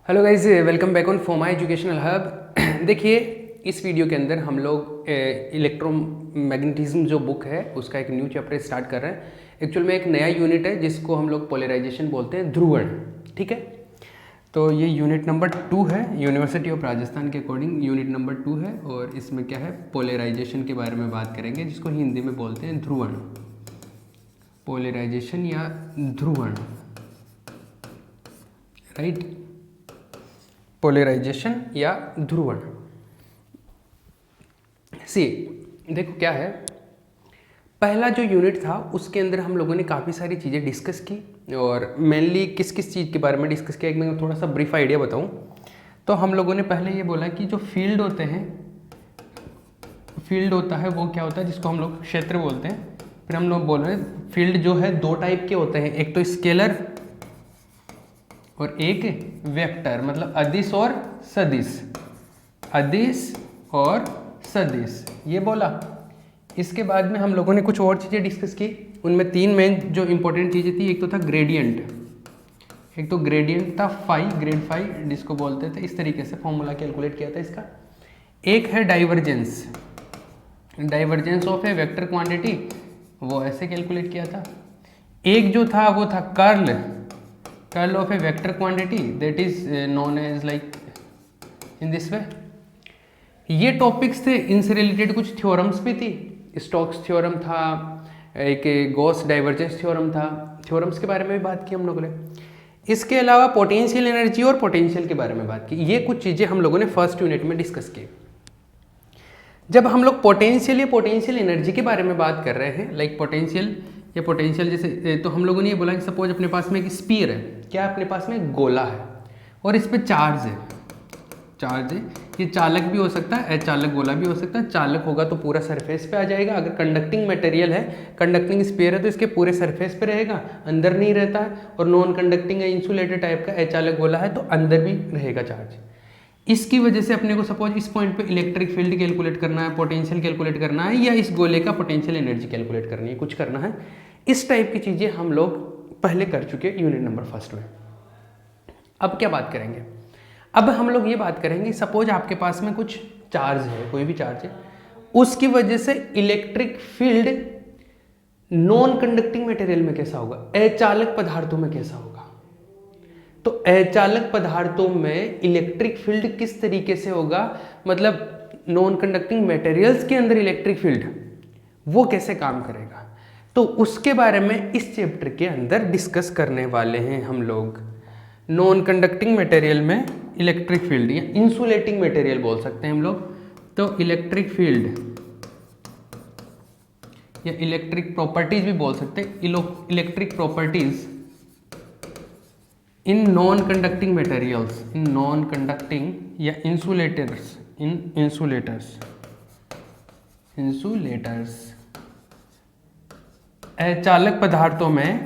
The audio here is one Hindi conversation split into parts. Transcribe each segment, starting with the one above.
Hello guys, welcome back on Foma educational hub. देखिए, इस वीडियो के अंदर हम लोग इलेक्ट्रोमैग्नेटिज्म जो बुक है उसका एक न्यू चैप्टर स्टार्ट कर रहे हैं। एक्चुअल में एक नया यूनिट है जिसको हम लोग पोलराइजेशन बोलते हैं, ध्रुवण। ठीक है, तो ये यूनिट नंबर 2 है। यूनिवर्सिटी ऑफ राजस्थान के अकॉर्डिंग यूनिट नंबर 2 है और इसमें क्या है, पोलराइजेशन के बारे में बात करेंगे जिसको हिंदी में बोलते हैं ध्रुवण। पोलराइजेशन या ध्रुवण, राइट। पोलराइजेशन या ध्रुवण। सी, देखो क्या है, पहला जो यूनिट था उसके अंदर हम लोगों ने काफ़ी सारी चीज़ें डिस्कस की और मेनली किस किस चीज़ के बारे में डिस्कस किया, एक मैं थोड़ा सा ब्रीफ आइडिया बताऊं तो हम लोगों ने पहले ये बोला कि जो फील्ड होते हैं, फील्ड होता है वो क्या होता है जिसको हम लोग क्षेत्र बोलते हैं। फिर हम लोग बोल रहे हैं फील्ड जो है दो टाइप के होते हैं, एक तो स्केलर और एक वेक्टर, मतलब अदिश और सदिश। अदिश और सदिश ये बोला। इसके बाद में हम लोगों ने कुछ और चीज़ें डिस्कस की, उनमें तीन मेन जो इंपॉर्टेंट चीज़ें थी, एक तो था ग्रेडियंट, एक तो ग्रेडियंट था फाई, ग्रेड फाई जिसको बोलते थे, इस तरीके से फॉर्मूला कैलकुलेट किया था इसका। एक है divergence, divergence of a vector quantity, वो ऐसे कैलकुलेट किया था। एक जो था वो था curl, curl of a vector quantity, that is known as like in this way. ये टॉपिक्स थे। इनसे रिलेटेड कुछ थ्योरम्स भी थी, स्टोक्स थ्योरम था, एक गॉस डाइवर्जेंस थ्योरम था। थ्योरम्स के बारे में भी बात की हम लोगों ने। इसके अलावा पोटेंशियल एनर्जी और पोटेंशियल के बारे में बात की। ये कुछ चीज़ें हम लोगों ने फर्स्ट यूनिट में डिस्कस की। जब हम लोग पोटेंशियल या पोटेंशियल एनर्जी के बारे में बात कर रहे हैं, लाइक पोटेंशियल या पोटेंशियल जैसे, तो हम लोगों ने ये बोला कि सपोज अपने पास में एक स्पीयर है, क्या अपने पास में एक गोला है और इस पर चार्ज है, चार्ज है। ये चालक भी हो सकता है, अचालक गोला भी हो सकता है। चालक होगा तो पूरा सरफेस पे आ जाएगा, अगर कंडक्टिंग मटेरियल है, कंडक्टिंग स्पीयर है तो इसके पूरे सरफेस पे रहेगा, अंदर नहीं रहता है। और नॉन कंडक्टिंग या इंसुलेटेड टाइप का अचालक गोला है तो अंदर भी रहेगा चार्ज। इसकी वजह से अपने को सपोज इस पॉइंट पे इलेक्ट्रिक फील्ड कैलकुलेट करना है, पोटेंशियल कैलकुलेट करना है, या इस गोले का पोटेंशियल एनर्जी कैलकुलेट करनी है, कुछ करना है। इस टाइप की चीज़ें हम लोग पहले कर चुके हैं यूनिट नंबर फर्स्ट में। अब क्या बात करेंगे, अब हम लोग ये बात करेंगे, सपोज आपके पास में कुछ चार्ज है, कोई भी चार्ज है, उसकी वजह से electric field non conducting material में कैसा होगा, अचालक पदार्थों में कैसा होगा। तो अचालक पदार्थों में इलेक्ट्रिक फील्ड किस तरीके से होगा, मतलब नॉन कंडक्टिंग मटेरियल्स के अंदर इलेक्ट्रिक फील्ड वो कैसे काम करेगा, तो उसके बारे में इस चैप्टर के अंदर डिस्कस करने वाले हैं हम लोग। नॉन कंडक्टिंग मटेरियल में इलेक्ट्रिक फील्ड या इंसुलेटिंग मटेरियल बोल सकते हैं हम लोग, तो इलेक्ट्रिक फील्ड या इलेक्ट्रिक प्रॉपर्टीज भी बोल सकते हैं, electric properties in non conducting materials, in non conducting या इंसुलेटर्स, इन इंसुलेटर्स, इंसुलेटर्स अचालक पदार्थों में,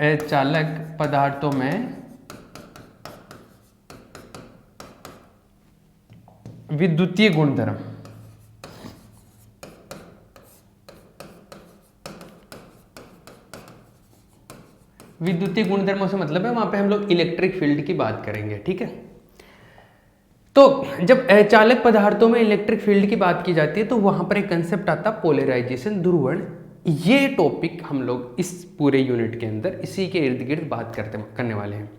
अचालक पदार्थों में विद्युतीय गुणधर्म। विद्युतीय गुणधर्मों से मतलब है वहां पे हम लोग इलेक्ट्रिक फील्ड की बात करेंगे, ठीक है। तो जब अचालक पदार्थों में इलेक्ट्रिक फील्ड की बात की जाती है तो वहां पर एक कंसेप्ट आता है पोलराइजेशन, ध्रुवण। ये टॉपिक हम लोग इस पूरे यूनिट के अंदर इसी के इर्द गिर्द बात करने वाले हैं।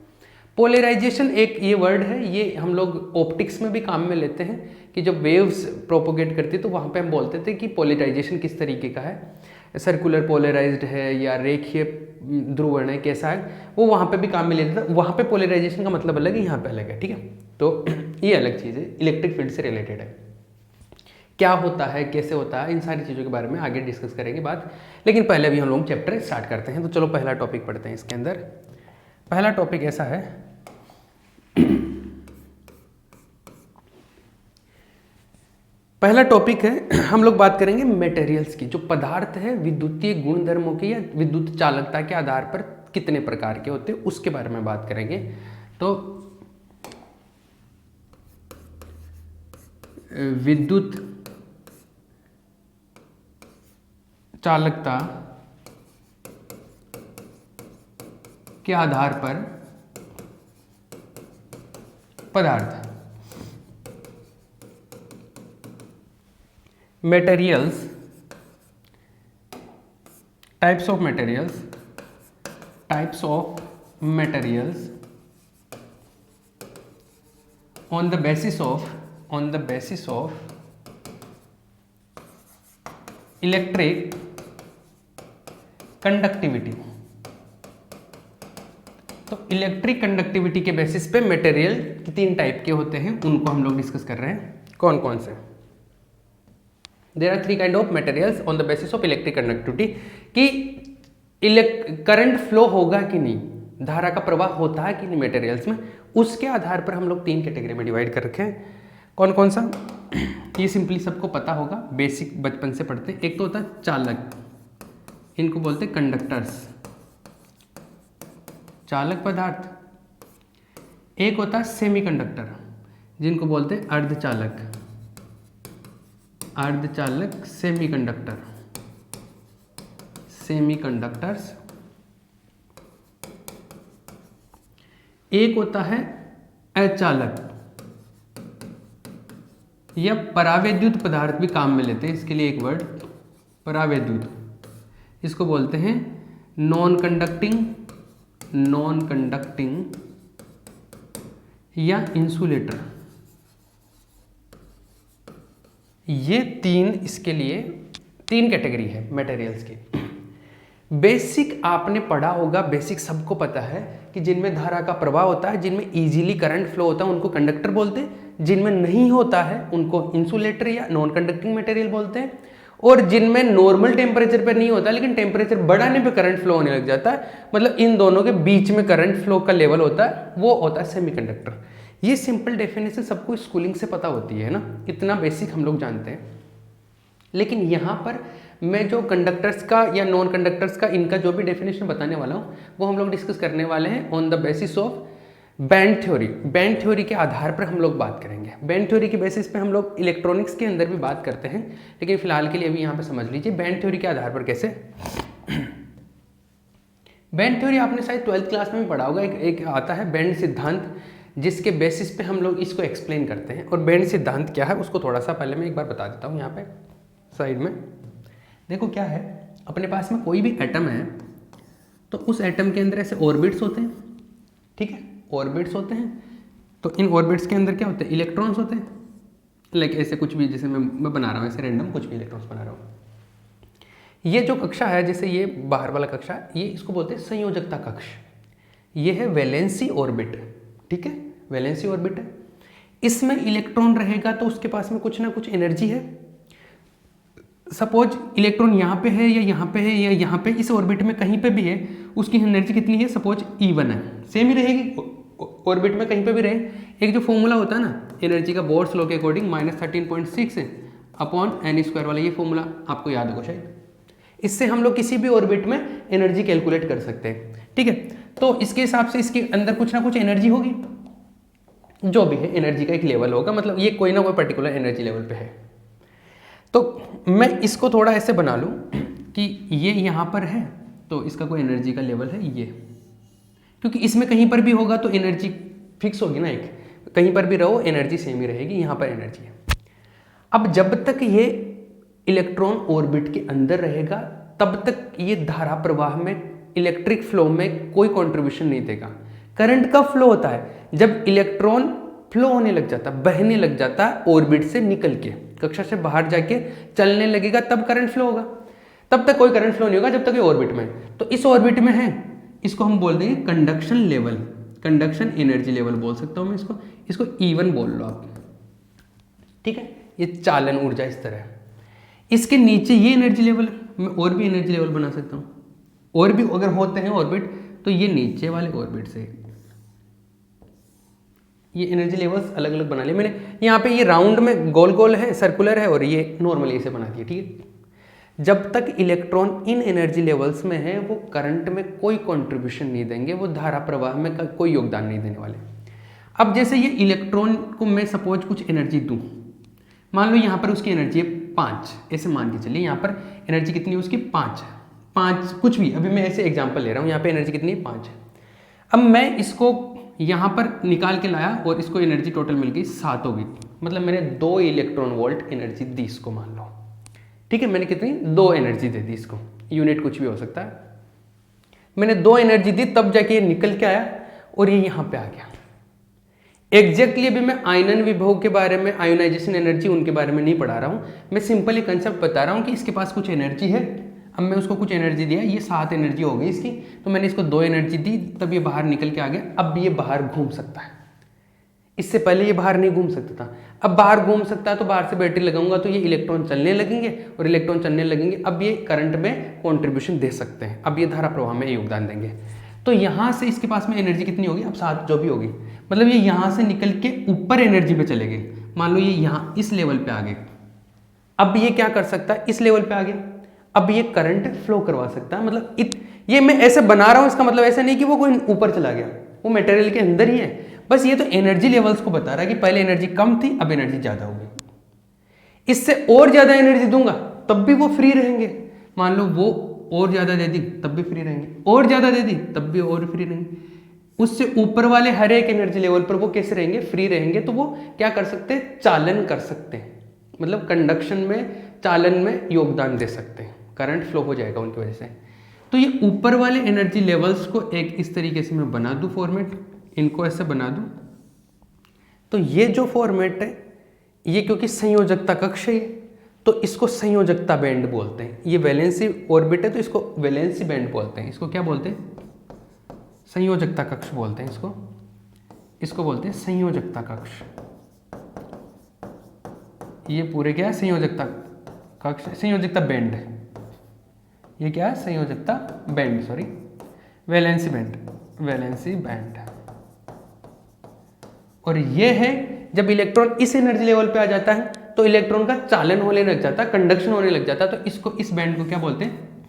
पोलराइजेशन एक ये वर्ड है, ये हम लोग ऑप्टिक्स में भी काम में लेते हैं कि जब वेव्स प्रोपोगेट करती है तो वहाँ पे हम बोलते थे कि पोलराइजेशन किस तरीके का है, सर्कुलर पोलराइज्ड है या रेखीय ध्रुवण है, कैसा है, वो वहाँ पे भी काम में लेते थे। वहाँ पे पोलराइजेशन का मतलब अलग है, यहाँ पे अलग है, ठीक है। तो ये अलग चीज़ है, इलेक्ट्रिक फील्ड से रिलेटेड है। क्या होता है, कैसे होता है, इन सारी चीज़ों के बारे में आगे डिस्कस करेंगे बात। लेकिन पहले अभी हम लोग चैप्टर स्टार्ट करते हैं, तो चलो पहला टॉपिक पढ़ते हैं इसके अंदर। पहला टॉपिक ऐसा है, पहला टॉपिक है, हम लोग बात करेंगे मटेरियल्स की। जो पदार्थ है विद्युतीय गुणधर्मों के या विद्युत चालकता के आधार पर कितने प्रकार के होते हैं उसके बारे में बात करेंगे। तो विद्युत चालकता के आधार पर पदार्थ। Materials, types of materials, types of materials on the basis of electric conductivity. तो इलेक्ट्रिक कंडक्टिविटी के बेसिस पे मटेरियल 3 टाइप के होते हैं, उनको हम लोग डिस्कस कर रहे हैं। कौन कौन से? There are 3 kind of materials on the basis of electric conductivity, कि करंट फ्लो होगा कि नहीं, धारा का प्रवाह होता है कि नहीं मटेरियल्स में, उसके आधार पर हम लोग 3 कैटेगरी में डिवाइड कर रखे हैं। कौन कौन सा? ये सिंपली सबको पता होगा, बेसिक बचपन से पढ़ते हैं। एक तो होता है चालक, इनको बोलते हैं कंडक्टर्स, चालक पदार्थ। एक होता है सेमीकंडक्टर, जिनको बोलते हैं अर्धचालक, अर्धचालक सेमीकंडक्टर, सेमीकंडक्टर्स। एक होता है अचालक, या परावैद्युत पदार्थ भी काम में लेते हैं, इसके लिए एक वर्ड परावैद्युत, इसको बोलते हैं नॉन कंडक्टिंग, नॉन कंडक्टिंग या इंसुलेटर। ये 3 इसके लिए 3 कैटेगरी है मटेरियल्स की। बेसिक आपने पढ़ा होगा, बेसिक सबको पता है कि जिनमें धारा का प्रवाह होता है, जिनमें इजीली करंट फ्लो होता है उनको कंडक्टर बोलते हैं, जिनमें नहीं होता है उनको इंसुलेटर या नॉन कंडक्टिंग मटेरियल बोलते हैं, और जिनमें नॉर्मल टेम्परेचर पर नहीं होता लेकिन टेम्परेचर बढ़ाने पे करंट फ्लो होने लग जाता है, मतलब इन दोनों के बीच में करंट फ्लो का लेवल होता है, वो होता है सेमीकंडक्टर। ये सिंपल डेफिनेशन सबको स्कूलिंग से पता होती है ना, इतना बेसिक हम लोग जानते हैं। लेकिन यहाँ पर मैं जो कंडक्टर्स का या नॉन कंडक्टर्स का इनका जो भी डेफिनेशन बताने वाला हूँ वो हम लोग डिस्कस करने वाले हैं on the basis of band theory. Band theory के आधार पर हम लोग बात करेंगे। बैंड थ्योरी के बेसिस पे हम लोग इलेक्ट्रॉनिक्स के अंदर भी बात करते हैं, लेकिन फिलहाल के लिए अभी यहाँ पे समझ लीजिए बैंड थ्योरी के आधार पर कैसे। बैंड थ्योरी आपने शायद 12th क्लास में भी पढ़ा होगा, एक आता है बैंड सिद्धांत, जिसके बेसिस पे हम लोग इसको एक्सप्लेन करते हैं। और बैंड सिद्धांत क्या है उसको थोड़ा सा पहले मैं एक बार बता देता हूँ। यहाँ पे साइड में देखो क्या है, अपने पास में कोई भी एटम है तो उस एटम के अंदर ऐसे ऑर्बिट्स होते हैं, ठीक है, ऑर्बिट्स होते हैं। तो इन ऑर्बिट्स के अंदर क्या होते हैं? इलेक्ट्रॉन्स होते हैं। लाइक ऐसे कुछ भी, जैसे मैं बना रहा हूँ ऐसे रैंडम कुछ भी इलेक्ट्रॉन्स बना रहा हूँ। ये जो कक्षा है, जैसे ये बाहर वाला कक्षा, ये इसको बोलते हैं संयोजकता कक्ष। ये है वैलेंसी ऑर्बिट, ठीक है, वैलेंसी ऑर्बिट है। इसमें इलेक्ट्रॉन रहेगा तो उसके पास में कुछ ना कुछ एनर्जी है। सपोज इलेक्ट्रॉन यहाँ पे है या यहाँ पे है या यहाँ पे, इस ऑर्बिट में कहीं पे भी है, उसकी एनर्जी कितनी है? सपोज E1 है, सेम ही रहेगी ऑर्बिट में कहीं पे भी रहे। एक जो फॉर्मूला होता है ना एनर्जी का, बोर्स लॉ के अकॉर्डिंग -13.6 अपॉन n² वाला, ये फॉर्मूला आपको याद होगा शायद। इससे हम लोग किसी भी ऑर्बिट में एनर्जी कैलकुलेट कर सकते हैं, ठीक है। तो इसके हिसाब से इसके अंदर कुछ ना कुछ एनर्जी होगी, जो भी है एनर्जी का एक लेवल होगा, मतलब ये कोई ना कोई पर्टिकुलर एनर्जी लेवल पे है। तो मैं इसको थोड़ा ऐसे बना लूँ कि ये यहाँ पर है तो इसका कोई एनर्जी का लेवल है ये, क्योंकि इसमें कहीं पर भी होगा तो एनर्जी फिक्स होगी ना, एक कहीं पर भी रहो एनर्जी सेम ही रहेगी, यहाँ पर एनर्जी है। अब जब तक ये इलेक्ट्रॉन ऑर्बिट के अंदर रहेगा तब तक ये धारा प्रवाह में, इलेक्ट्रिक फ्लो में कोई कंट्रीब्यूशन नहीं देगा। करंट कब फ्लो होता है? जब इलेक्ट्रॉन फ्लो होने लग जाता, बहने लग जाता ऑर्बिट से निकल के, कक्षा से बाहर जाके चलने लगेगा, तब करंट फ्लो होगा। तब तक कोई करंट फ्लो नहीं होगा जब तक ये ऑर्बिट में है। तो इस ऑर्बिट में है, इसको हम बोल देंगे conduction level, conduction energy level बोल सकता हूँ मैं इसको E1 बोल लो आप, ठीक है। ये चालन ऊर्जा इस तरह है। इसके नीचे ये एनर्जी लेवल, मैं और भी एनर्जी लेवल बना सकता हूँ, और भी अगर होते हैं ऑर्बिट तो ये नीचे वाले ऑर्बिट से ये एनर्जी लेवल्स अलग अलग बना लिए मैंने। यहाँ पे ये राउंड में गोल गोल है, सर्कुलर है, और ये नॉर्मली इसे बना दिए, ठीक है। जब तक इलेक्ट्रॉन इन एनर्जी लेवल्स में है वो करंट में कोई कंट्रीब्यूशन नहीं देंगे, वो धारा प्रवाह में कोई योगदान नहीं देने वाले। अब जैसे ये इलेक्ट्रॉन को मैं सपोज कुछ एनर्जी दूँ, मान लो यहाँ पर उसकी एनर्जी है 5, ऐसे मान के चलिए यहाँ पर एनर्जी कितनी है उसकी 5 कुछ भी, अभी मैं ऐसे एग्जांपल ले रहा हूँ, यहाँ पे एनर्जी कितनी है 5 है। अब मैं इसको यहाँ पर निकाल के लाया और इसको एनर्जी टोटल मिल गई 7 होगी, मतलब मैंने 2 इलेक्ट्रॉन वोल्ट एनर्जी दी इसको, मान लो। ठीक है, मैंने कितनी 2 एनर्जी दे दी इसको, यूनिट कुछ भी हो सकता है। मैंने 2 एनर्जी दी तब जाके ये निकल के आया और ये यहाँ पे आ गया। एग्जैक्टली अभी मैं आयनन विभव के बारे में, आयोनाइजेशन एनर्जी उनके बारे में नहीं पढ़ा रहा हूँ, मैं सिंपली कंसेप्ट बता रहा हूँ कि इसके पास कुछ एनर्जी है। अब मैं उसको कुछ एनर्जी दिया, ये 7 एनर्जी हो गई इसकी, तो मैंने इसको 2 एनर्जी दी, तब ये बाहर निकल के आ गया। अब ये बाहर घूम सकता है, इससे पहले ये बाहर नहीं घूम सकता था, अब बाहर घूम सकता है। तो बाहर से बैटरी लगाऊंगा तो ये इलेक्ट्रॉन चलने लगेंगे, और इलेक्ट्रॉन चलने लगेंगे, अब ये करंट में कॉन्ट्रीब्यूशन दे सकते हैं, अब ये धारा प्रवाह में योगदान देंगे। तो यहाँ से इसके पास में एनर्जी कितनी होगी, अब 7 जो भी होगी, मतलब ये यहाँ से निकल के ऊपर एनर्जी पे चले गए। मान लो ये यहाँ इस लेवल पे आ गए, अब ये क्या कर सकता है, इस लेवल पे आ गया, अब ये करंट फ्लो करवा सकता है। मतलब ये मैं ऐसे बना रहा हूँ, इसका मतलब ऐसा नहीं कि वो कोई ऊपर चला गया, वो मटेरियल के अंदर ही है, बस ये तो एनर्जी लेवल्स को बता रहा है कि पहले एनर्जी कम थी, अब एनर्जी ज्यादा होगी। इससे और ज्यादा एनर्जी दूंगा तब भी वो फ्री रहेंगे, मान लो वो और ज्यादा दे दी तब भी फ्री रहेंगे, और ज्यादा दे दी तब भी और फ्री रहेंगे। उससे ऊपर वाले हर एक एनर्जी लेवल पर वो कैसे रहेंगे, फ्री रहेंगे। तो वो क्या कर सकते हैं, चालन कर सकते हैं, मतलब कंडक्शन में, चालन में योगदान दे सकते हैं, करंट फ्लो हो जाएगा उनकी वजह से। तो ये ऊपर वाले एनर्जी लेवल्स को एक इस तरीके से मैं बना दूं फॉर्मेट, इनको ऐसे बना दूं। तो ये जो फॉर्मेट है, ये क्योंकि संयोजकता कक्ष है, तो इसको संयोजकता बैंड बोलते हैं। ये वैलेंसी ऑर्बिट है तो इसको वैलेंसी बैंड बोलते हैं। इसको क्या बोलते हैं, संयोजकता कक्ष बोलते हैं इसको, इसको बोलते हैं संयोजकता कक्ष। ये पूरे क्या है, संयोजकता कक्ष, संयोजकता बैंड है। ये क्या है, संयोजकता band, sorry valency band, valency band. और ये है जब इलेक्ट्रॉन इस एनर्जी लेवल पे आ जाता है तो इलेक्ट्रॉन का चालन होने लग जाता है, कंडक्शन होने लग जाता है। तो इसको, इस बैंड को क्या बोलते हैं,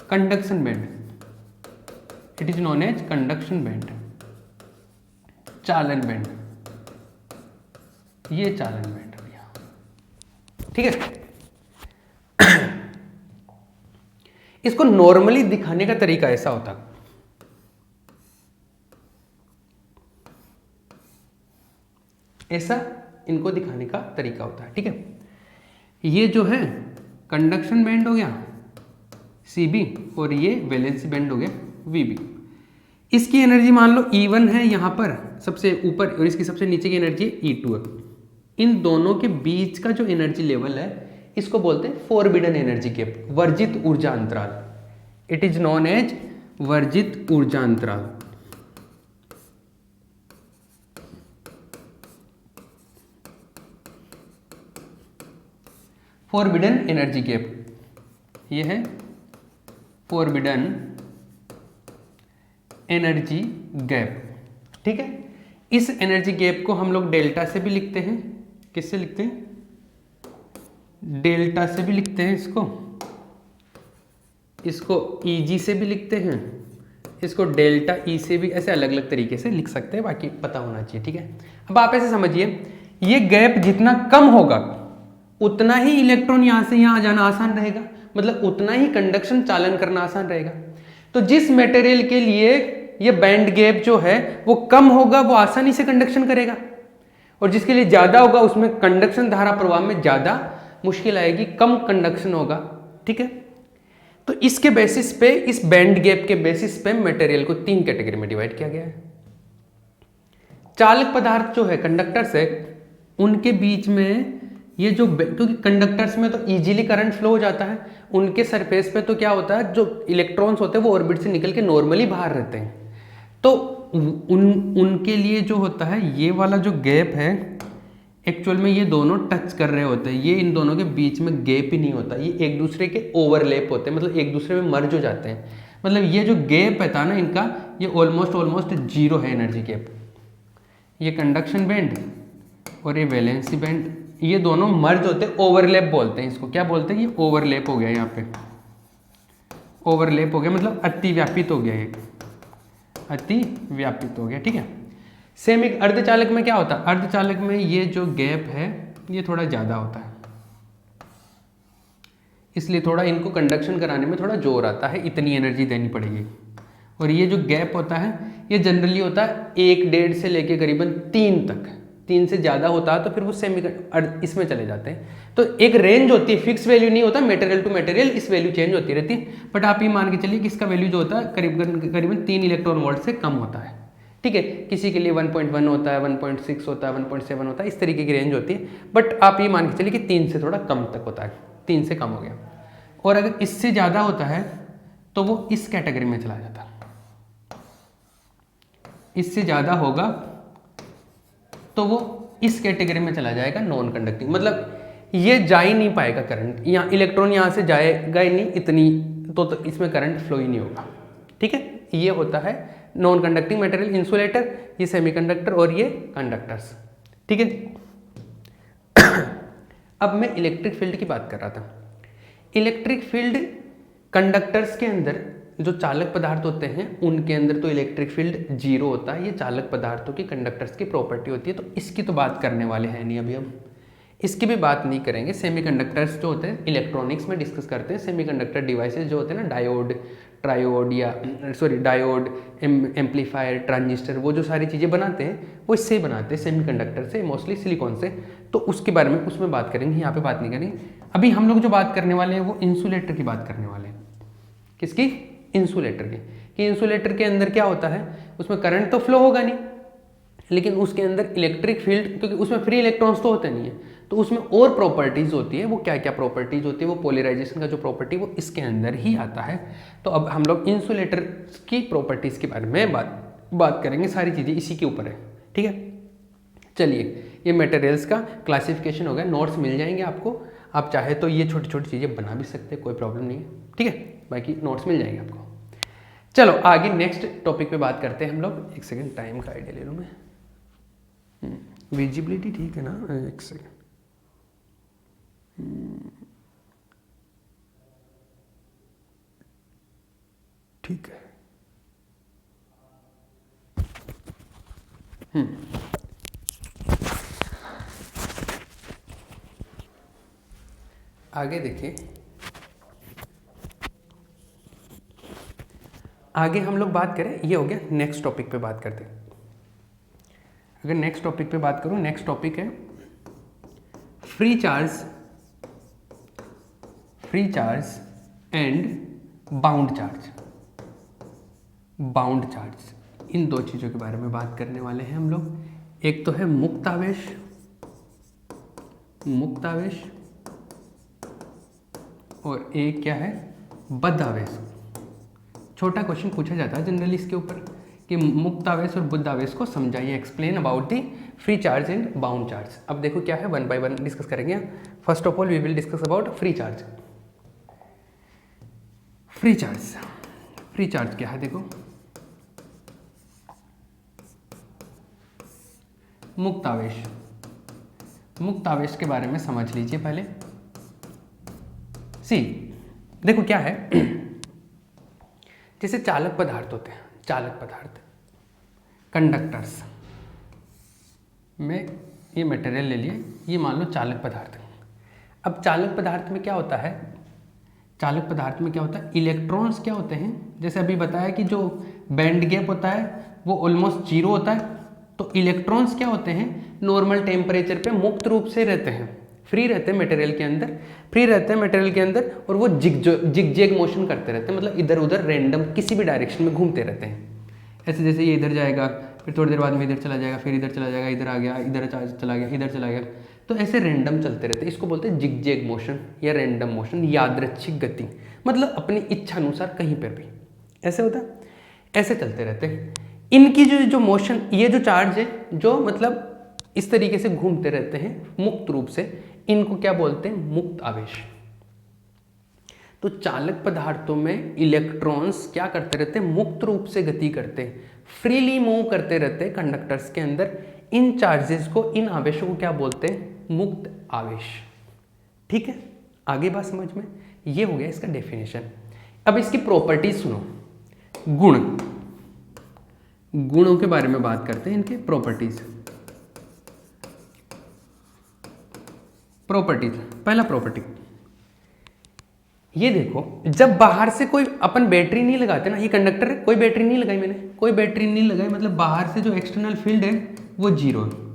conduction band. It is known as conduction band, चालन बैंड, ये चालन बैंड भैया, ठीक है। इसको नॉर्मली दिखाने का तरीका ऐसा होता है, ऐसा इनको दिखाने का तरीका होता है, ठीक है। ये जो है कंडक्शन बैंड हो गया CB, और ये वैलेंसी बैंड हो गया VB। इसकी एनर्जी मान लो E1 है यहाँ पर सबसे ऊपर, और इसकी सबसे नीचे की एनर्जी E2 है। इन दोनों के बीच का जो एनर्जी लेवल है, इसको बोलते हैं फॉरबिडन एनर्जी गैप, वर्जित ऊर्जा अंतराल। इट इज नोन एज वर्जित ऊर्जा अंतराल। फॉरबिडन एनर्जी गैप, ये है फॉरबिडन एनर्जी गैप, ठीक है। इस एनर्जी गैप को हम लोग डेल्टा से भी लिखते हैं, किससे लिखते हैं, डेल्टा से भी लिखते हैं इसको EG से भी लिखते हैं, इसको डेल्टा E से भी, ऐसे अलग अलग तरीके से लिख सकते हैं, बाकी पता होना चाहिए, ठीक है। अब आप ऐसे समझिए, ये गैप जितना कम होगा उतना ही इलेक्ट्रॉन यहाँ से यहाँ जाना आसान रहेगा, मतलब उतना ही कंडक्शन चालन करना आसान रहेगा। तो जिस मटेरियल के लिए ये बैंड गैप जो है वो कम होगा, वो आसानी से कंडक्शन करेगा, और जिसके लिए ज्यादा होगा उसमें कंडक्शन धारा प्रवाह में ज्यादा मुश्किल आएगी, कम कंडक्शन होगा, ठीक है। तो इसके बेसिस पे, इस बैंड गैप के बेसिस पे मटेरियल को 3 कैटेगरी में डिवाइड किया गया है। चालक पदार्थ जो है, कंडक्टर्स है, उनके बीच में ये जो, क्योंकि कंडक्टर्स में तो इजीली करंट फ्लो हो जाता है, उनके सरफेस पे तो क्या होता है, जो इलेक्ट्रॉन्स होते हैं वो ऑर्बिट से निकल के नॉर्मली बाहर रहते हैं। तो उनके लिए जो होता है, ये वाला जो गैप है, एक्चुअल में ये दोनों टच कर रहे होते हैं, ये इन दोनों के बीच में गैप ही नहीं होता, ये एक दूसरे के ओवरलैप होते हैं, मतलब एक दूसरे में मर्ज हो जाते हैं। मतलब ये जो गैप है था ना इनका, ये ऑलमोस्ट जीरो है एनर्जी गैप। ये कंडक्शन बैंड और ये वैलेंसी बैंड, ये दोनों मर्ज होते हैं, ओवरलैप बोलते हैं इसको। क्या बोलते हैं, ये ओवरलैप हो गया, यहाँ पे ओवरलैप हो गया, मतलब अतिव्यापित हो गया, ये अतिव्यापित हो गया, ठीक है। सेम एक अर्धचालक में क्या होता है, अर्धचालक में ये जो गैप है ये थोड़ा ज़्यादा होता है, इसलिए थोड़ा इनको कंडक्शन कराने में थोड़ा जोर आता है, इतनी एनर्जी देनी पड़ेगी। और ये जो गैप होता है ये जनरली होता है 1.5 से लेके करीबन 3 तक। 3 से ज़्यादा होता है तो फिर वो इसमें चले जाते हैं। तो एक रेंज होती है, फिक्स वैल्यू नहीं होता, मटेरियल टू मटेरियल इस वैल्यू चेंज होती रहती है। बट आप ये मान के चलिए कि इसका वैल्यू जो होता है करीबन 3 इलेक्ट्रॉन वोल्ट से कम होता है। ठीक है, किसी के लिए 1.1 होता है, 1.6 होता है, 1.7 होता है, इस तरीके की रेंज होती है। बट आप ये मान के चलिए कि 3 से थोड़ा कम तक होता है, 3 से कम हो गया। और अगर इससे ज़्यादा होता है तो वो इस कैटेगरी में चला जाता है। इससे ज़्यादा होगा तो वो इस कैटेगरी में चला जाएगा, नॉन कंडक्टिंग। मतलब ये जा ही नहीं पाएगा करंट, यहाँ इलेक्ट्रॉन यहाँ से जाएगा ही नहीं इतनी, तो इसमें करंट फ्लो ही नहीं होगा। ठीक है, ये होता है नॉन कंडक्टिंग मटेरियल, इंसुलेटर, ये सेमीकंडक्टर और ये कंडक्टर्स। ठीक है अब मैं इलेक्ट्रिक फील्ड की बात कर रहा था। इलेक्ट्रिक फील्ड कंडक्टर्स के अंदर जो चालक पदार्थ होते हैं उनके अंदर तो इलेक्ट्रिक फील्ड 0 होता है। ये चालक पदार्थों की, कंडक्टर्स की प्रॉपर्टी होती है, तो इसकी तो बात करने वाले हैं नहीं अभी हम, इसकी भी बात नहीं करेंगे। सेमीकंडक्टर्स जो होते हैं इलेक्ट्रॉनिक्स में डिस्कस करते हैं। सेमीकंडक्टर डिवाइसेस जो होते हैं ना, diode, triode diode, amplifier, transistor, वो जो सारी चीज़ें बनाते हैं वो इससे ही बनाते हैं, सेमीकंडक्टर से, मोस्टली सिलिकॉन से। तो उसके बारे में उसमें बात करेंगे, यहाँ पे बात नहीं करेंगे। अभी हम लोग जो बात करने वाले हैं वो इंसुलेटर की बात करने वाले हैं। किसकी? इंसुलेटर की। कि इंसुलेटर के अंदर क्या होता है, उसमें करंट तो फ्लो होगा नहीं, लेकिन उसके अंदर इलेक्ट्रिक फील्ड, क्योंकि उसमें फ्री इलेक्ट्रॉन्स तो होते नहीं है, तो उसमें और प्रॉपर्टीज होती है। वो क्या क्या प्रॉपर्टीज होती है, वो पोलराइजेशन का जो प्रॉपर्टी वो इसके अंदर ही आता है। तो अब हम लोग इंसुलेटर की प्रॉपर्टीज के बारे में बात करेंगे, सारी चीज़ें इसी के ऊपर है। ठीक है, चलिए ये मटेरियल्स का क्लासिफिकेशन हो गया, नोट्स मिल जाएंगे आपको। आप चाहे तो ये छोटी छोटी चीज़ें बना भी सकते हैं, कोई प्रॉब्लम नहीं है। ठीक है, बाकी नोट्स मिल जाएंगे आपको। चलो आगे नेक्स्ट टॉपिक पे बात करते हैं हम लोग। एक सेकेंड, टाइम का आइडिया ले लूँ मैं। विजिबिलिटी ठीक है ना? एक सेकेंड, ठीक है। आगे देखिए, आगे हम लोग बात करें, ये हो गया नेक्स्ट टॉपिक पे बात करते हैं। अगर नेक्स्ट टॉपिक पे बात करूं, नेक्स्ट टॉपिक है free charge and bound charge. इन दो चीज़ों के बारे में बात करने वाले हैं हम लोग। एक तो है मुक्त आवेश और एक क्या है, बद्ध आवेश। छोटा क्वेश्चन पूछा जाता है जनरली इसके ऊपर कि मुक्त आवेश और बुद्ध आवेश को समझाइए, explain about the free charge and bound charge. अब देखो क्या है, 1 by 1 डिस्कस करेंगे। First of all we will discuss about free charge. Free charge क्या है, देखो मुक्त आवेश के बारे में समझ लीजिए पहले। देखो क्या है, जैसे चालक पदार्थ होते हैं, कंडक्टर्स में ये मटेरियल ले लिए, ये मान लो चालक पदार्थ। अब चालक पदार्थ में क्या होता है, इलेक्ट्रॉन्स क्या होते हैं, जैसे अभी बताया कि जो बैंड गैप होता है वो ऑलमोस्ट 0 होता है। तो इलेक्ट्रॉन्स क्या होते हैं, नॉर्मल टेम्परेचर पे मुक्त रूप से रहते हैं, फ्री रहते हैं मटेरियल के अंदर, और वो जिग मोशन करते रहते हैं, मतलब इधर उधर रैंडम किसी भी डायरेक्शन में घूमते रहते हैं। ऐसे जैसे ये इधर जाएगा, फिर थोड़ी देर बाद में इधर चला जाएगा, फिर इधर चला जाएगा, इधर आ गया, इधर चला गया, इधर चला गया। तो ऐसे रैंडम चलते रहते हैं। इसको बोलते हैं जिग मोशन या रैंडम मोशन, यादृच्छिक गति। मतलब अपनी इच्छा अनुसार कहीं पर भी ऐसे होता है, ऐसे चलते रहते हैं। इनकी जो मोशन, ये जो चार्ज है जो मतलब इस तरीके से घूमते रहते हैं मुक्त रूप से, इनको क्या बोलते हैं, मुक्त आवेश। तो चालक पदार्थों में इलेक्ट्रॉन्स क्या करते रहते हैं, मुक्त रूप से गति करते हैं, फ्रीली मूव करते रहते हैं कंडक्टर्स के अंदर। इन चार्जेस को, इन आवेशों को क्या बोलते हैं, मुक्त आवेश। ठीक है, आगे बात समझ में, ये हो गया इसका डेफिनेशन। अब इसकी प्रॉपर्टीज सुनो, गुणों के बारे में बात करते हैं, इनके प्रॉपर्टीज। पहला प्रॉपर्टी, ये देखो, जब बाहर से कोई अपन बैटरी नहीं लगाते ना, ये कंडक्टर है, कोई बैटरी नहीं लगाई मैंने, कोई बैटरी नहीं लगाई, मतलब बाहर से जो एक्सटर्नल फील्ड है वो जीरो है।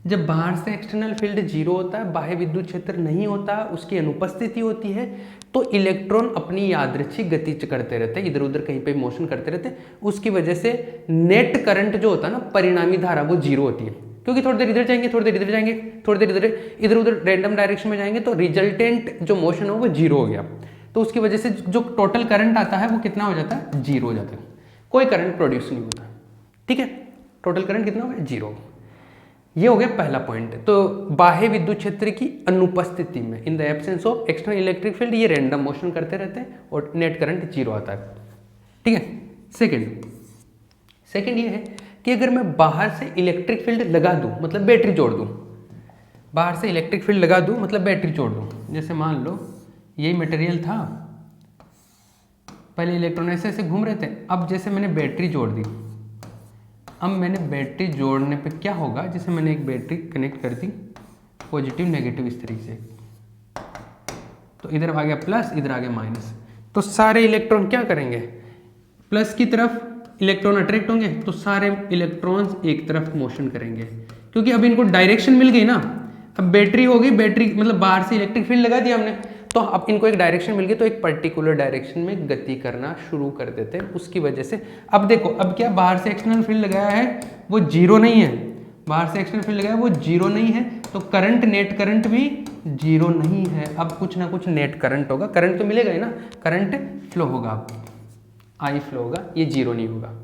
जब बाहर से एक्सटर्नल फील्ड जीरो होता है, बाह्य विद्युत क्षेत्र नहीं होता, उसकी अनुपस्थिति होती है, तो इलेक्ट्रॉन अपनी यादृच्छिक गति करते रहते हैं, इधर उधर कहीं पे मोशन करते रहते हैं। उसकी वजह से नेट करंट जो होता है ना, परिणामी धारा, वो जीरो होती है, क्योंकि थोड़ी देर इधर जाएंगे, थोड़ी देर इधर जाएंगे, थोड़ी देर इधर उधर रैंडम डायरेक्शन में जाएंगे, तो रिजल्टेंट जो मोशन हो वो जीरो हो गया। तो उसकी वजह से जो टोटल करंट आता है वो कितना हो जाता है, जीरो हो जाता है, कोई करंट प्रोड्यूस नहीं होता। ठीक है, टोटल करंट कितना हो गया, जीरो। ये हो गया पहला पॉइंट। तो बाह्य विद्युत क्षेत्र की अनुपस्थिति में, in the absence of external electric field, ये रैंडम मोशन करते रहते हैं और नेट करंट जीरो आता है। ठीक है। सेकंड ये है कि अगर मैं बाहर से इलेक्ट्रिक फील्ड लगा दूं, मतलब बैटरी जोड़ दूं, बाहर से इलेक्ट्रिक फील्ड लगा दूं मतलब बैटरी जोड़ दूं, जैसे मान लो यही मटेरियल था, पहले इलेक्ट्रॉन ऐसे ऐसे घूम रहे थे, अब जैसे मैंने बैटरी जोड़ दी, अब मैंने बैटरी जोड़ने पे क्या होगा, जैसे मैंने एक बैटरी कनेक्ट कर दी, पॉजिटिव नेगेटिव इस तरीके से, तो इधर आ गया प्लस, इधर आ गया माइनस, तो सारे इलेक्ट्रॉन क्या करेंगे, प्लस की तरफ इलेक्ट्रॉन अट्रैक्ट होंगे, तो सारे इलेक्ट्रॉन्स एक तरफ मोशन करेंगे, क्योंकि अब इनको डायरेक्शन मिल गई ना। अब बैटरी हो गई, बैटरी मतलब बाहर से इलेक्ट्रिक फील्ड लगा दिया हमने, तो अब इनको एक डायरेक्शन मिल गई, तो एक पर्टिकुलर डायरेक्शन में गति करना शुरू कर देते हैं। उसकी वजह से अब देखो, अब क्या बाहर से एक्सटर्नल फील्ड लगाया है वो जीरो नहीं है, बाहर से एक्सटर्नल फील्ड लगाया वो जीरो नहीं है, तो करंट, नेट करंट भी जीरो नहीं है। अब कुछ ना कुछ नेट करंट होगा, करंट तो मिलेगा ही ना, करंट फ्लो होगा, आई फ्लो होगा, ये जीरो नहीं होगा।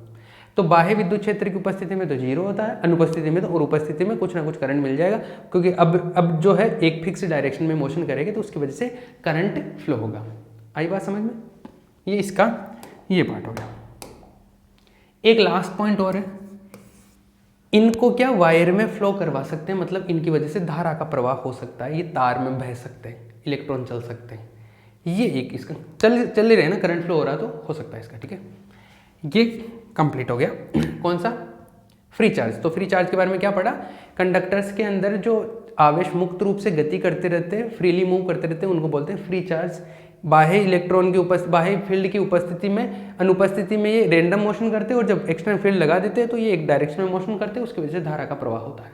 तो बाह्य विद्युत क्षेत्र की उपस्थिति में तो जीरो होता है, अनुपस्थिति में तो, और उपस्थिति में कुछ ना कुछ करंट मिल जाएगा, क्योंकि अब जो है एक फिक्स डायरेक्शन में मोशन करेगा, तो उसकी वजह से करंट फ्लो होगा। आई बात समझ में? ये इसका ये पार्ट हो गया। एक लास्ट पॉइंट और है, इनको क्या वायर में फ्लो करवा सकते हैं, मतलब इनकी वजह से धारा का प्रवाह हो सकता है, ये तार में बह सकते हैं, इलेक्ट्रॉन चल सकते हैं, ये एक इसका चल ही रहे ना, करंट फ्लो हो रहा तो हो सकता है इसका। ठीक है, ये कंप्लीट हो गया। कौन सा? Free charge. तो फ्री चार्ज के बारे में क्या पढ़ा, कंडक्टर्स के अंदर जो आवेश मुक्त रूप से गति करते रहते हैं, फ्रीली मूव करते रहते हैं, उनको बोलते हैं फ्री चार्ज। बाह्य इलेक्ट्रॉन की बाह्य फील्ड की उपस्थिति में, अनुपस्थिति में ये रैंडम मोशन करते हैं, और जब एक्सटर्नल फील्ड लगा देते हैं तो ये एक डायरेक्शन में मोशन करते हैं, उसकी वजह से धारा का प्रवाह होता है,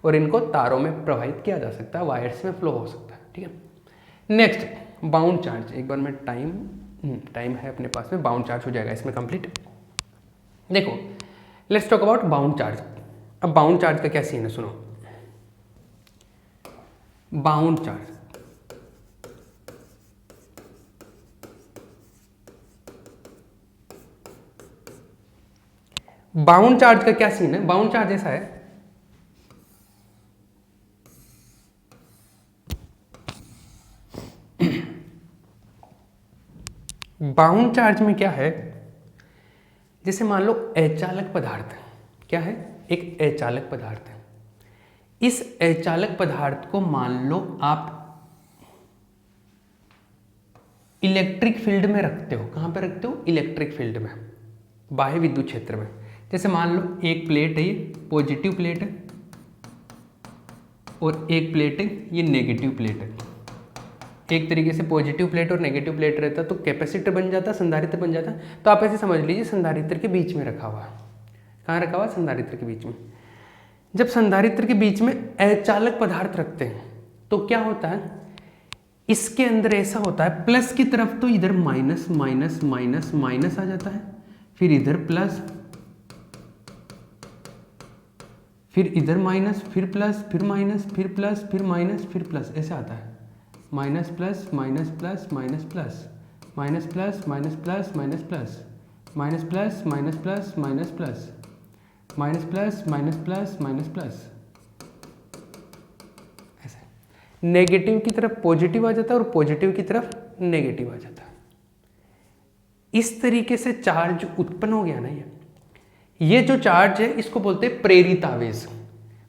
और इनको तारों में प्रवाहित किया जा सकता है, वायर्स में फ्लो हो सकता है। ठीक है। Next, bound charge. एक बार मैं टाइम है अपने पास में, बाउंड चार्ज हो जाएगा इसमें कंप्लीट। देखो, let's talk about bound charge. अब बाउंड चार्ज का क्या सीन है, सुनो। बाउंड चार्ज, बाउंड चार्ज का क्या सीन है, बाउंड चार्ज ऐसा है, बाउंड चार्ज में क्या है, जैसे मान लो अचालक पदार्थ है, क्या है, एक अचालक पदार्थ है, इस अचालक पदार्थ को मान लो आप इलेक्ट्रिक फील्ड में रखते हो। कहां पे रखते हो? इलेक्ट्रिक फील्ड में, बाह्य विद्युत क्षेत्र में। जैसे मान लो एक प्लेट है, ये पॉजिटिव प्लेट है, और एक प्लेट है ये नेगेटिव प्लेट है। एक तरीके से पॉजिटिव प्लेट और नेगेटिव प्लेट रहता तो कैपेसिटर बन जाता, संधारित्र बन जाता। तो आप ऐसे समझ लीजिए संधारित्र के बीच में रखा हुआ है। कहाँ रखा हुआ? संधारित्र के बीच में। जब संधारित्र के बीच में अचालक पदार्थ रखते हैं तो क्या होता है, इसके अंदर ऐसा होता है, प्लस की तरफ तो इधर माइनस माइनस माइनस माइनस आ जाता है, फिर इधर प्लस, फिर इधर माइनस, फिर प्लस, फिर माइनस, फिर प्लस, फिर माइनस, फिर प्लस, ऐसे आता है। Minus plus minus plus minus plus minus plus minus plus minus plus minus plus minus plus minus plus minus plus minus plus minus plus, ऐसे। नेगेटिव की तरफ पॉजिटिव आ जाता है और पॉजिटिव की तरफ नेगेटिव आ जाता है। इस तरीके से चार्ज उत्पन्न हो गया ना। ये जो चार्ज है इसको बोलते हैं प्रेरित आवेश,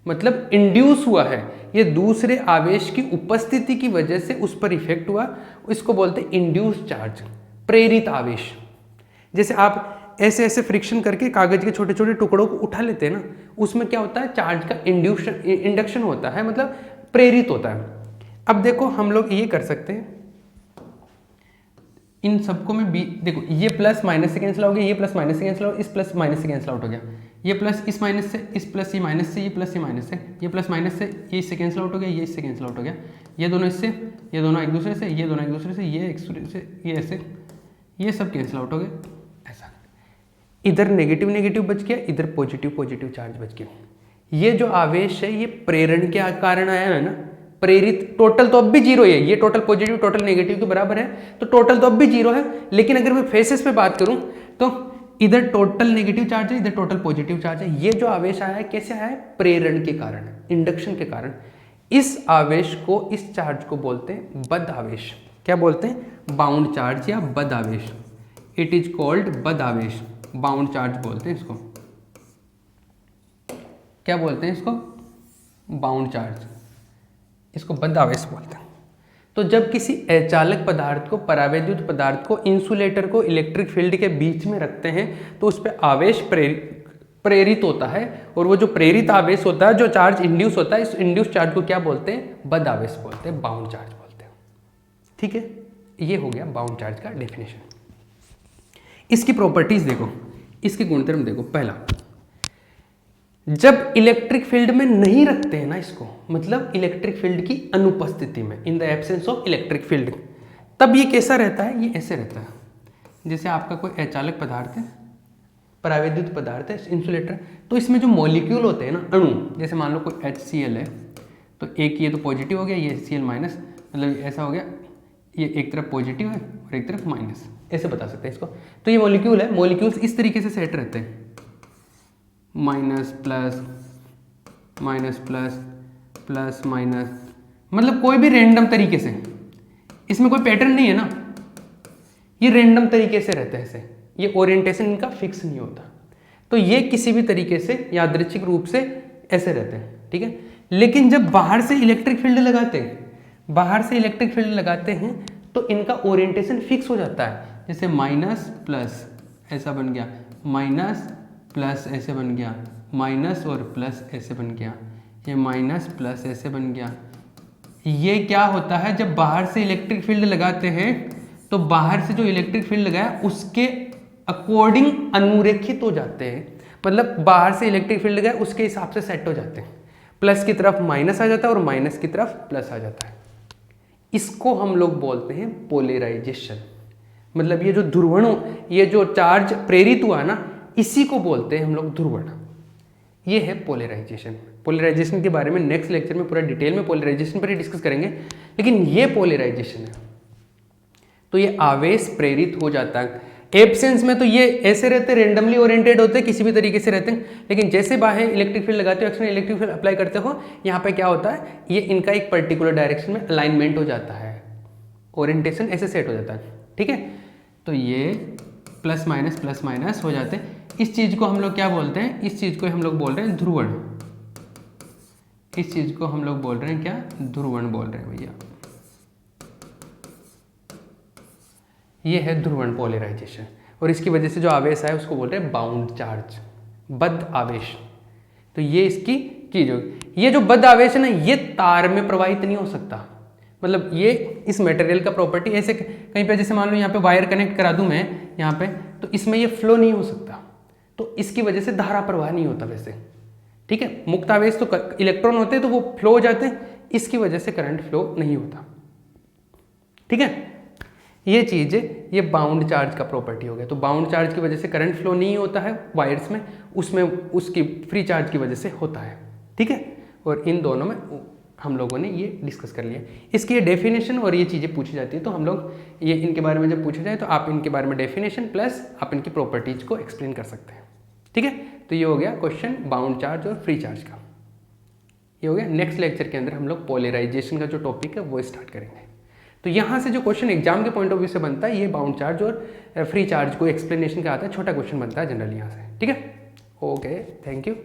मतलब इंड्यूस हुआ है, ये दूसरे आवेश की उपस्थिति की वजह से उस पर इफेक्ट हुआ, इसको बोलते हैं इंड्यूस चार्ज, प्रेरित आवेश। जैसे आप ऐसे ऐसे फ्रिक्शन करके कागज के छोटे छोटे टुकड़ों को उठा लेते हैं ना, उसमें क्या होता है, चार्ज का इंडक्शन होता है, मतलब प्रेरित होता है। अब देखो हम लोग ये कर सकते हैं, इन सबको मैं बी, देखो ये प्लस माइनस से कैंसिल हो गया, ये प्लस माइनस से कैंसिल हो, इस प्लस माइनस से कैंसिल आउट हो गया, ये प्लस इस माइनस से, इस प्लस ये माइनस से, ये प्लस ये माइनस से, ये प्लस माइनस से, ये इससे कैंसिल आउट हो गया, ये इससे कैंसिल आउट हो गया, ये दोनों इससे, ये दोनों एक दूसरे से, ये दोनों एक दूसरे से, ये एक दूसरे से, ये ऐसे, ये सब कैंसिल आउट हो गए ऐसा। इधर नेगेटिव नेगेटिव बच गया, इधर पॉजिटिव पॉजिटिव चार्ज बच गया। ये जो आवेश है ये प्रेरण के कारण आया है ना, प्रेरित, टोटल तो अब भी जीरो है, ये टोटल पॉजिटिव टोटल नेगेटिव के बराबर है, तो टोटल तो अब भी जीरो है। लेकिन अगर मैं फेसेस पे बात करूं तो इधर टोटल नेगेटिव चार्ज है, इधर टोटल पॉजिटिव चार्ज है। ये जो आवेश आया है कैसे आया है? प्रेरण के कारण, इंडक्शन के कारण। इस आवेश को, इस चार्ज को बोलते हैं बद्ध आवेश। क्या बोलते हैं? बाउंड चार्ज या बद्ध आवेश। इट इज कॉल्ड बद्ध आवेश, बाउंड चार्ज बोलते हैं इसको। क्या बोलते हैं इसको? बाउंड चार्ज, इसको बद्ध आवेश बोलते हैं। तो जब किसी अचालक पदार्थ को, परावैद्युत पदार्थ को, इंसुलेटर को इलेक्ट्रिक फील्ड के बीच में रखते हैं तो उस पर आवेश प्रेरित होता है, और वो जो प्रेरित आवेश होता है, जो चार्ज इंड्यूस होता है, इस इंड्यूस चार्ज को क्या बोलते हैं? बद्ध आवेश बोलते हैं, बाउंड चार्ज बोलते हैं। ठीक है, ये हो गया बाउंड चार्ज का डेफिनेशन। इसकी प्रॉपर्टीज देखो, इसके गुणधर्म देखो। पहला, जब इलेक्ट्रिक फील्ड में नहीं रखते हैं ना इसको, मतलब इलेक्ट्रिक फील्ड की अनुपस्थिति में, in the absence of electric field, तब ये कैसा रहता है? ये ऐसे रहता है, जैसे आपका कोई अचालक पदार्थ है, परावैद्युत पदार्थ है, इंसुलेटर, तो इसमें जो मॉलिक्यूल होते हैं ना, अणु, जैसे मान लो कोई HCl है, तो एक ये तो पॉजिटिव हो गया, ये Cl माइनस, मतलब ऐसा हो गया, ये एक तरफ पॉजिटिव है और एक तरफ माइनस, ऐसे बता सकते हैं इसको। तो ये मॉलिक्यूल है, मॉलिक्यूल्स इस तरीके से सेट रहते हैं, minus plus minus plus plus minus, मतलब कोई भी रैंडम तरीके से, इसमें कोई पैटर्न नहीं है ना, ये रैंडम तरीके से रहता है ऐसे, ये ओरिएंटेशन इनका फिक्स नहीं होता। तो ये किसी भी तरीके से यादृच्छिक रूप से ऐसे रहते हैं, ठीक है। लेकिन जब बाहर से इलेक्ट्रिक फील्ड लगाते हैं, बाहर से इलेक्ट्रिक फील्ड लगाते हैं तो इनका ओरिएंटेशन फिक्स हो जाता है, जैसे माइनस प्लस ऐसा बन गया, माइनस प्लस ऐसे बन गया, माइनस और प्लस ऐसे बन गया, ये माइनस प्लस ऐसे बन गया। ये क्या होता है? जब बाहर से इलेक्ट्रिक फील्ड लगाते हैं तो बाहर से जो इलेक्ट्रिक फील्ड लगाया उसके अकॉर्डिंग अनुरेखित हो जाते हैं, मतलब बाहर से इलेक्ट्रिक फील्ड लगाया उसके हिसाब से सेट हो जाते हैं। प्लस की तरफ माइनस आ जाता है और माइनस की तरफ प्लस आ जाता है। इसको हम लोग बोलते हैं पोलराइजेशन, मतलब ये जो ध्रुवण, ये जो चार्ज प्रेरित हुआ ना, इसी को बोलते हैं हम लोग ध्रुवण। ये है पोलराइजेशन। पोलराइजेशन के बारे में नेक्स्ट लेक्चर में पूरा डिटेल में पोलराइजेशन पर ही डिस्कस करेंगे, लेकिन ये पोलराइजेशन है। तो ये आवेश प्रेरित हो जाता है। एब्सेंस में तो ये ऐसे रहते हैं, रेंडमली ओरिएंटेड होते हैं, किसी भी तरीके से रहते हैं, लेकिन जैसे बाहर इलेक्ट्रिक फील्ड लगाते हो, एक्सटर्नल इलेक्ट्रिक फील्ड अप्लाई करते हो, यहाँ पे क्या होता है? ये इनका एक पर्टिकुलर डायरेक्शन में अलाइनमेंट हो जाता है, ओरिएंटेशन ऐसे सेट हो जाता है, ठीक है। तो ये प्लस माइनस हो जाते हैं। इस चीज को हम लोग क्या बोलते हैं? इस चीज को हम लोग बोल रहे हैं ध्रुवण। इस चीज को हम लोग बोल रहे हैं क्या? ध्रुवण बोल रहे हैं भैया। ये है ध्रुवण पोलराइजेशन, और इसकी वजह से जो आवेश है उसको बोल रहे हैं बाउंड चार्ज, बद्ध आवेश। तो ये इसकी चीज होगी। ये जो बद्ध आवेश है ना, ये तार में प्रवाहित नहीं हो सकता, मतलब ये इस मटेरियल का प्रॉपर्टी ऐसे कहीं पे, जैसे मान लो यहाँ पे वायर कनेक्ट करा दूं मैं यहाँ पे, तो इसमें ये फ्लो नहीं हो सकता, तो इसकी वजह से धारा प्रवाह नहीं होता वैसे, ठीक है। मुक्त आवेश तो इलेक्ट्रॉन होते हैं तो वो फ्लो हो जाते हैं, इसकी वजह से करंट फ्लो नहीं होता, ठीक है। ये चीज, ये बाउंड चार्ज का प्रॉपर्टी हो गया। तो बाउंड चार्ज की वजह से करंट फ्लो नहीं होता है वायर्स में, उसमें उसकी फ्री चार्ज की वजह से होता है, ठीक है। और इन दोनों में हम लोगों ने ये डिस्कस कर लिया। इसकी ये डेफिनेशन और ये चीज़ें पूछी जाती है, तो हम लोग ये इनके बारे में जब पूछा जाए तो आप इनके बारे में डेफिनेशन प्लस आप इनकी प्रॉपर्टीज को एक्सप्लेन कर सकते हैं, ठीक है। तो ये हो गया क्वेश्चन बाउंड चार्ज और फ्री चार्ज का, ये हो गया। नेक्स्ट लेक्चर के अंदर हम लोग पोलराइजेशन का जो टॉपिक है वो स्टार्ट करेंगे। तो यहाँ से जो क्वेश्चन एग्जाम के पॉइंट ऑफ व्यू से बनता है, ये बाउंड चार्ज और फ्री चार्ज को एक्सप्लेनेशन का आता है, छोटा क्वेश्चन बनता है जनरली यहाँ से, ठीक है। Okay, thank you.